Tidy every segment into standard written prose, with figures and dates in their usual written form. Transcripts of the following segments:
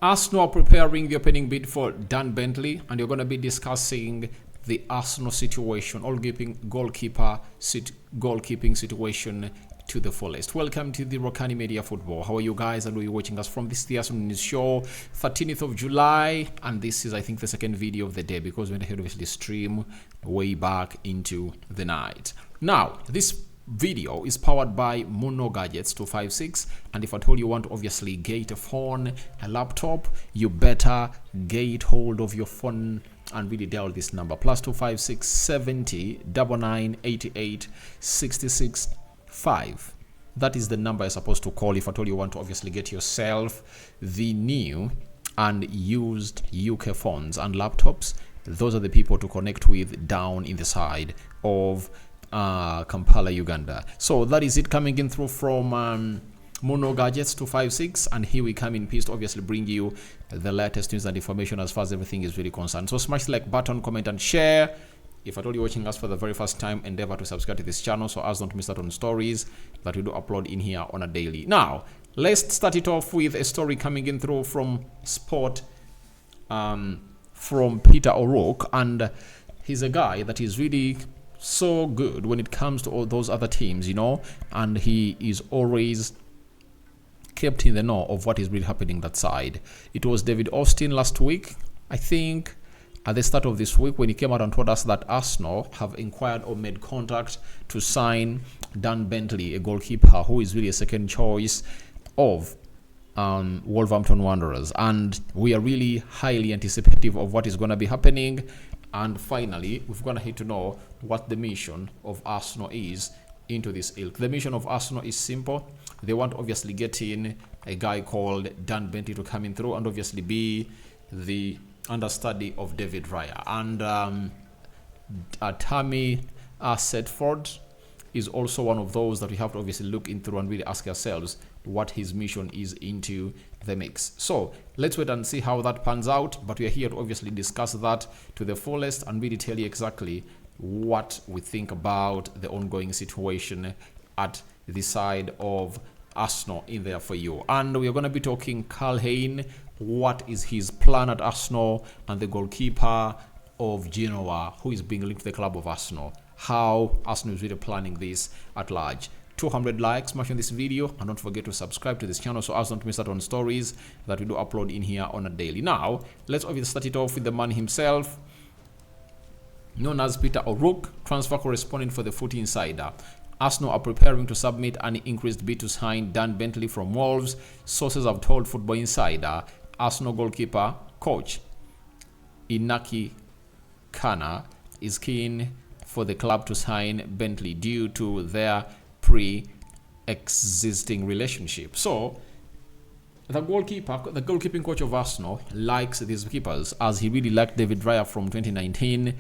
Arsenal are preparing the opening bid for Dan Bentley, and you're going to be discussing the Arsenal situation, goalkeeping situation to the fullest. Welcome to the Rokani Media Football. How are you guys? And are you watching us from this is the Arsenal News Show, 13th of July, and this is, I think, the second video of the day because we had obviously stream way back into the night. Now, this video is powered by Mono Gadgets 256, and if at all you want to obviously get a phone, a laptop, you better get hold of your phone and really dial this number +256 70 99 88 66 5. That is the number you're supposed to call if at all you want to obviously get yourself the new and used UK phones and laptops. Those are the people to connect with down in the side of Kampala, Uganda. So that is it coming in through from Mono Gadgets 256, and here we come in peace to obviously bring you the latest news and information as far as everything is really concerned. So smash the like button, comment and share. If at all you're watching us for the very first time, endeavor to subscribe to this channel so as not to miss out on stories that we do upload in here on a daily. Now let's start it off with a story coming in through from Sport from Peter O'Rourke, and he's a guy that is really so good when it comes to all those other teams, you know, and he is always kept in the know of what is really happening that side. It was David Austin last week, I think, at the start of this week, when he came out and told us that Arsenal have inquired or made contact to sign Dan Bentley, a goalkeeper who is really a second choice of Wolverhampton Wanderers, and we are really highly anticipative of what is going to be happening. And finally, we're going to need to know what the mission of Arsenal is into this ilk. The mission of Arsenal is simple. They want to obviously get in a guy called Dan Bentley to come in through and obviously be the understudy of David Raya. And Tammy Setford is also one of those that we have to obviously look into and really ask ourselves what his mission is into the mix. So let's wait and see how that pans out, but we are here to obviously discuss that to the fullest and really tell you exactly what we think about the ongoing situation at the side of Arsenal in there for you. And we are going to be talking Karl Hein, what is his plan at Arsenal, and the goalkeeper of Genoa who is being linked to the club of Arsenal, how Arsenal is really planning this at large. 200 likes, smash on this video, and don't forget to subscribe to this channel so as not to miss out on stories that we do upload in here on a daily. Now let's obviously start it off with the man himself, known as Peter O'Rourke, transfer correspondent for the Footy Insider. Arsenal are preparing to submit an increased bid to sign Dan Bentley from Wolves, sources have told Football Insider. Arsenal goalkeeper coach Inaki Kana is keen for the club to sign Bentley due to their pre-existing relationship. So the goalkeeping coach of Arsenal likes these keepers, as he really liked David Raya from 2019,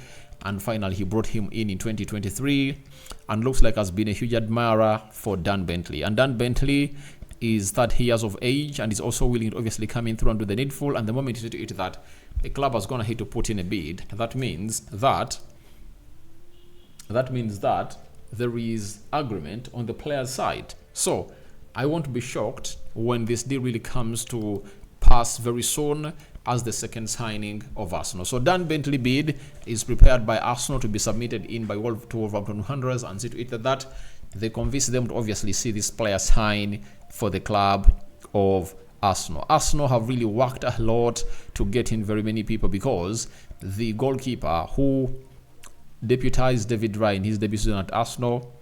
and finally he brought him in 2023, and looks like has been a huge admirer for Dan Bentley. And Dan Bentley is 30 years of age and is also willing to obviously come in through and do the needful. And the moment you see to it that a club has gone ahead to put in a bid, that means that there is agreement on the player's side. So I won't be shocked when this deal really comes to pass very soon as the second signing of Arsenal. So Dan Bentley bid is prepared by Arsenal to be submitted in by Wolverhampton Wanderers, and see to it that they convince them to obviously see this player sign for the club of Arsenal. Arsenal have really worked a lot to get in very many people, because the goalkeeper who deputized David Raya in his debut season at Arsenal,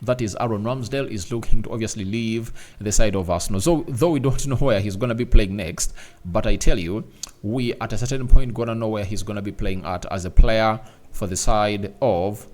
that is Aaron Ramsdale, is looking to obviously leave the side of Arsenal. So though we don't know where he's going to be playing next, but I tell you, we at a certain point going to know where he's going to be playing at as a player for the side of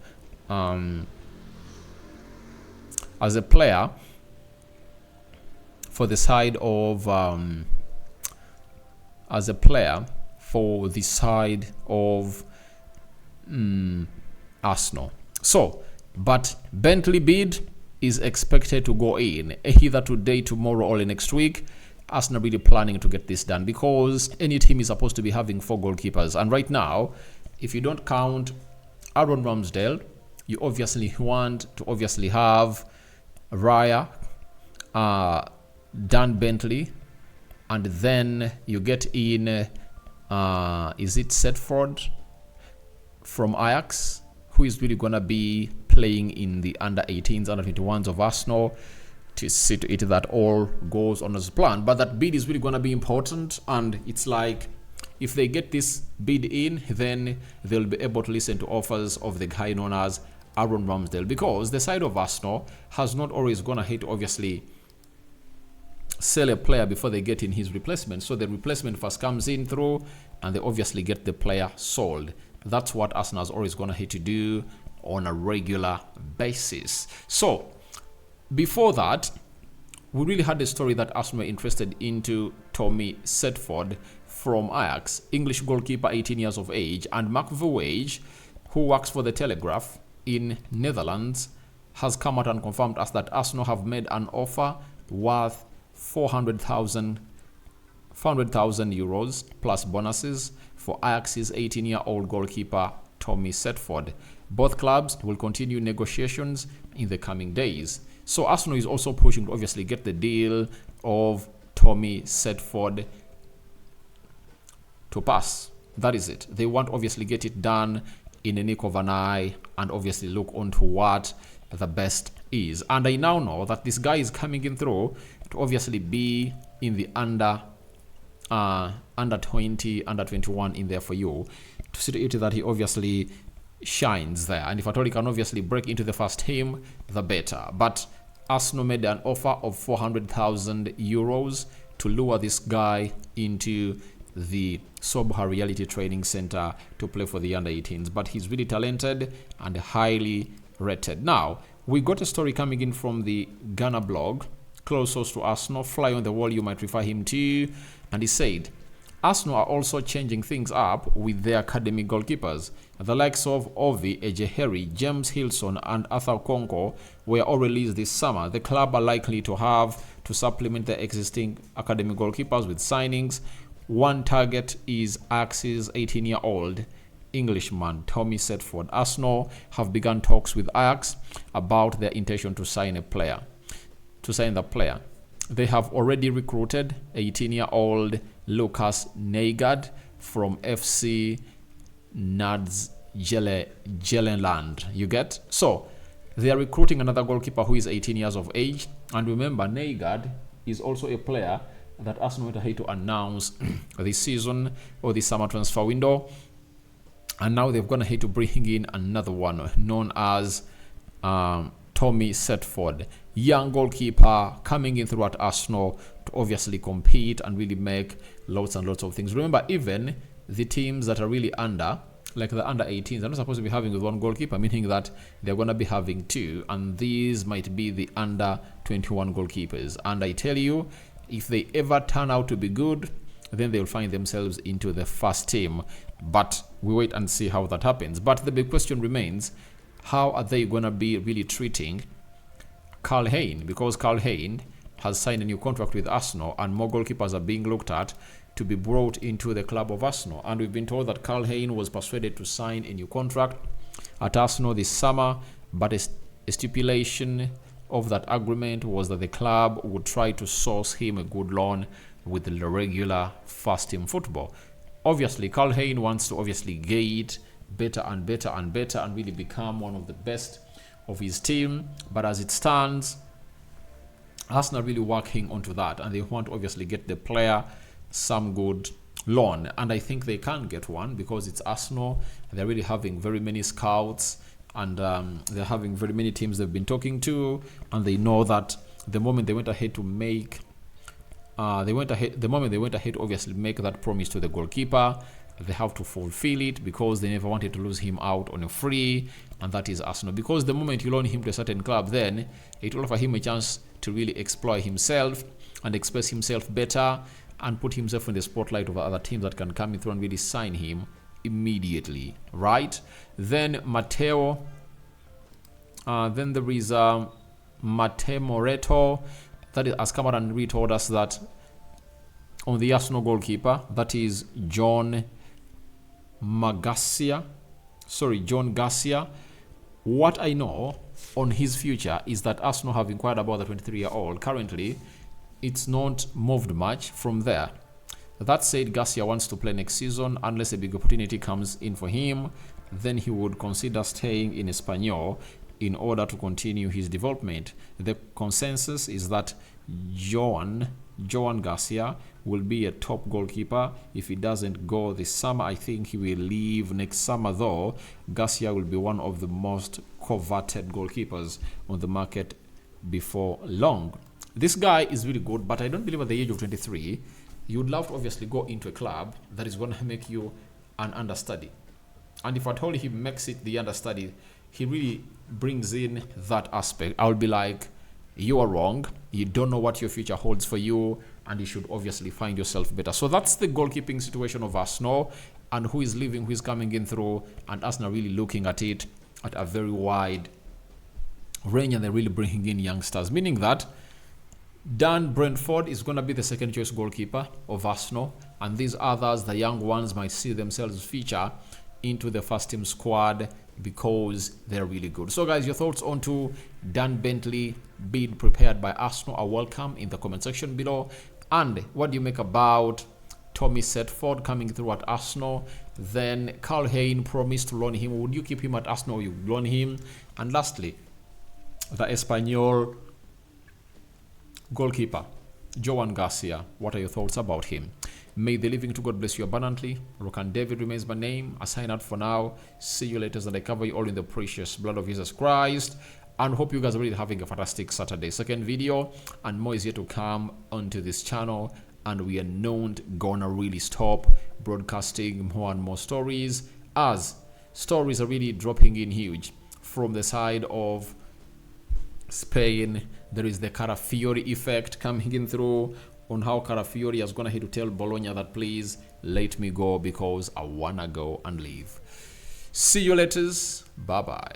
Arsenal. So but Bentley bid is expected to go in either today, tomorrow, or next week. Arsenal really planning to get this done, because any team is supposed to be having 4 goalkeepers, and right now, if you don't count Aaron Ramsdale, you obviously want to obviously have Raya, Dan Bentley, And then you get in, is it Setford from Ajax, who is really going to be playing in the under 18s, under 21s of Arsenal, to see to it that all goes on as planned. But that bid is really going to be important, and it's like, if they get this bid in, then they'll be able to listen to offers of the guy known as Aaron Ramsdale, because the side of Arsenal has not always gone ahead to obviously sell a player before they get in his replacement. So the replacement first comes in through, and they obviously get the player sold. That's what Arsenal is always going to hate to do on a regular basis. So before that, we really had a story that Arsenal were interested into Tommy Setford from Ajax, English goalkeeper, 18 years of age, and Mark Verwage, who works for the Telegraph in Netherlands, has come out and confirmed us that Arsenal have made an offer worth 400,000 euros plus bonuses for Ajax's 18-year-old goalkeeper Tommy Setford. Both clubs will continue negotiations in the coming days. So Arsenal is also pushing to obviously get the deal of Tommy Setford to pass. That is it. They want to obviously get it done in a nick of an eye and obviously look onto what the best is. And I now know that this guy is coming in through to obviously be in the under 20, under 21 in there for you, to see to it that he obviously shines there. And if at all he can obviously break into the first team, the better. But Arsenal made an offer of 400,000 euros to lure this guy into the Sobha Reality Training Center to play for the under 18s. But he's really talented and highly rated. Now, we got a story coming in from the Ghana blog, close source to Arsenal, fly on the wall you might refer him to, and he said, Arsenal are also changing things up with their academy goalkeepers. The likes of Ovi Ejeheri, James Hilson, and Arthur Konko were all released this summer. The club are likely to have to supplement their existing academy goalkeepers with signings. One target is Ajax's 18-year-old Englishman Tommy Setford. Arsenal have begun talks with Ajax about their intention to sign the player. They have already recruited 18-year-old Lucas Neigard from FC Nadzgelenland. You get? So they are recruiting another goalkeeper who is 18 years of age. And remember, Neigard is also a player that Arsenal had to announce this season or this summer transfer window. And now they've gone ahead to bring in another one known as Tommy Setford, young goalkeeper coming in through at Arsenal to obviously compete and really make lots and lots of things. Remember, even the teams that are really under, like the under 18s, are not supposed to be having with one goalkeeper, meaning that they're going to be having two, and these might be the under 21 goalkeepers. And I tell you, if they ever turn out to be good, then they'll find themselves into the first team. But we wait and see how that happens. But the big question remains, how are they going to be really treating Karl Hein? Because Karl Hein has signed a new contract with Arsenal, and more goalkeepers are being looked at to be brought into the club of Arsenal. And we've been told that Karl Hein was persuaded to sign a new contract at Arsenal this summer, but a stipulation of that agreement was that the club would try to source him a good loan with the regular first team football. Obviously, Karl Hein wants to obviously get better and better and better and really become one of the best of his team. But as it stands, Arsenal are really working onto that, and they want to obviously get the player some good loan. And I think they can get one because it's Arsenal. They're really having very many scouts, and they're having very many teams they've been talking to, and they know that the moment they went ahead to make to obviously make that promise to the goalkeeper, they have to fulfill it, because they never wanted to lose him out on a free, and that is Arsenal. Because the moment you loan him to a certain club, then it will offer him a chance to really exploit himself and express himself better and put himself in the spotlight of other teams that can come in through and really sign him immediately, right? Then Matteo, then there is Matteo Moreto, that has come out and retold us that on the Arsenal goalkeeper, that is Joan Garcia. What I know on his future is that Arsenal have inquired about the 23-year-old. Currently, it's not moved much from there. That said, Garcia wants to play next season. Unless a big opportunity comes in for him, then he would consider staying in Espanyol in order to continue his development. The consensus is that Joan Garcia will be a top goalkeeper. If he doesn't go this summer, I think he will leave next summer, though. Garcia will be one of the most coveted goalkeepers on the market before long. This guy is really good, but I don't believe at the age of 23, you'd love to obviously go into a club that is going to make you an understudy. And if at all he makes it the understudy, he really brings in that aspect. I'll be like, you are wrong. You don't know what your future holds for you, and you should obviously find yourself better. So that's the goalkeeping situation of Arsenal, and who is leaving, who is coming in through, and Arsenal really looking at it at a very wide range, and they're really bringing in youngsters, meaning that Dan Brentford is going to be the second choice goalkeeper of Arsenal, and these others, the young ones, might see themselves feature into the first team squad because they're really good. So guys, your thoughts on to Dan Bentley bid prepared by Arsenal are welcome in the comment section below. And what do you make about Tommy Setford coming through at Arsenal? Then Karl Hein promised to loan him. Would you keep him at Arsenal or you loan him? And lastly, the Espanyol goalkeeper Joan Garcia, what are your thoughts about him? May the living to God bless you abundantly. Rokani David remains my name. I sign out for now. See you later, and I cover you all in the precious blood of Jesus Christ. And hope you guys are really having a fantastic Saturday. Second video and more is yet to come onto this channel, and we are not gonna really stop broadcasting more and more stories, as stories are really dropping in huge from the side of Spain. There is the Carafiori effect coming in through on how Carafiori is gonna hit to tell Bologna that please let me go because I wanna go and leave. See you later. Bye bye.